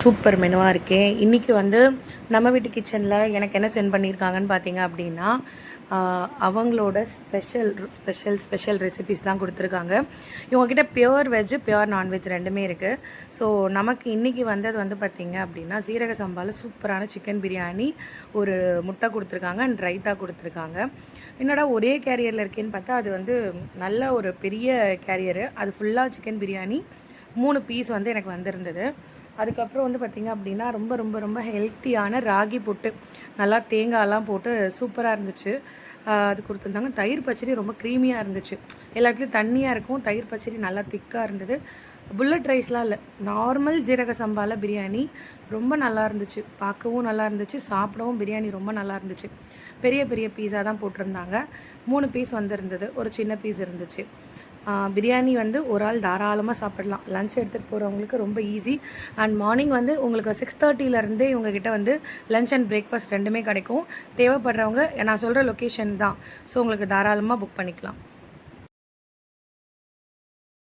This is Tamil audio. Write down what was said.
சூப்பர் மெனுவாக இருக்கேன். இன்றைக்கி வந்து நம்ம வீட்டு கிச்சனில் எனக்கு என்ன சென்ட் பண்ணியிருக்காங்கன்னு பார்த்தீங்க அப்படின்னா, அவங்களோட ஸ்பெஷல் ரெசிபீஸ் தான் கொடுத்துருக்காங்க. இவங்ககிட்ட பியூர் வெஜ்ஜு, பியூர் நான்வெஜ் ரெண்டுமே இருக்குது. ஸோ நமக்கு இன்றைக்கி வந்தது வந்து பார்த்திங்க அப்படின்னா, ஜீரக சம்பாவில் சூப்பரான சிக்கன் பிரியாணி, ஒரு முட்டை கொடுத்துருக்காங்க அண்ட் ரைத்தா கொடுத்துருக்காங்க. என்னடா ஒரே கேரியரில் இருக்கேன்னு பார்த்தா, அது வந்து நல்ல ஒரு பெரிய கேரியரு. அது ஃபுல்லாக சிக்கன் பிரியாணி 3 பீஸ் வந்து எனக்கு வந்திருந்தது. அதுக்கப்புறம் வந்து பார்த்திங்க அப்படின்னா ரொம்ப ரொம்ப ரொம்ப ஹெல்த்தியான ராகி புட்டு, நல்லா தேங்காயெல்லாம் போட்டு சூப்பராக இருந்துச்சு. அது கொடுத்துருந்தாங்க. தயிர் பச்சடி ரொம்ப க்ரீமியாக இருந்துச்சு. எல்லாத்துலேயும் தண்ணியாக இருக்கும், தயிர் பச்சடி நல்லா திக்காக இருந்தது. புல்லட் ரைஸ்லாம் இல்லை, நார்மல் ஜீரக சம்பாவில் பிரியாணி ரொம்ப நல்லா இருந்துச்சு. பார்க்கவும் நல்லா இருந்துச்சு, சாப்பிடவும் பிரியாணி ரொம்ப நல்லா இருந்துச்சு. பெரிய பெரிய பீஸாக தான் போட்டிருந்தாங்க. 3 பீஸ் வந்திருந்தது, ஒரு சின்ன பீஸ் இருந்துச்சு. பிரியாணி வந்து ஒரு ஆள் தாராளமாக சாப்பிடலாம். லன்ச் எடுத்துகிட்டு போகிறவங்களுக்கு ரொம்ப ஈஸி. அண்ட் மார்னிங் வந்து உங்களுக்கு 6:30லேருந்தே இவங்ககிட்ட வந்து லன்ச் அண்ட் பிரேக்ஃபாஸ்ட் ரெண்டுமே கிடைக்கும். தேவைப்படுறவங்க நான் சொல்கிற லொக்கேஷன் தான். ஸோ உங்களுக்கு தாராளமாக புக் பண்ணிக்கலாம்.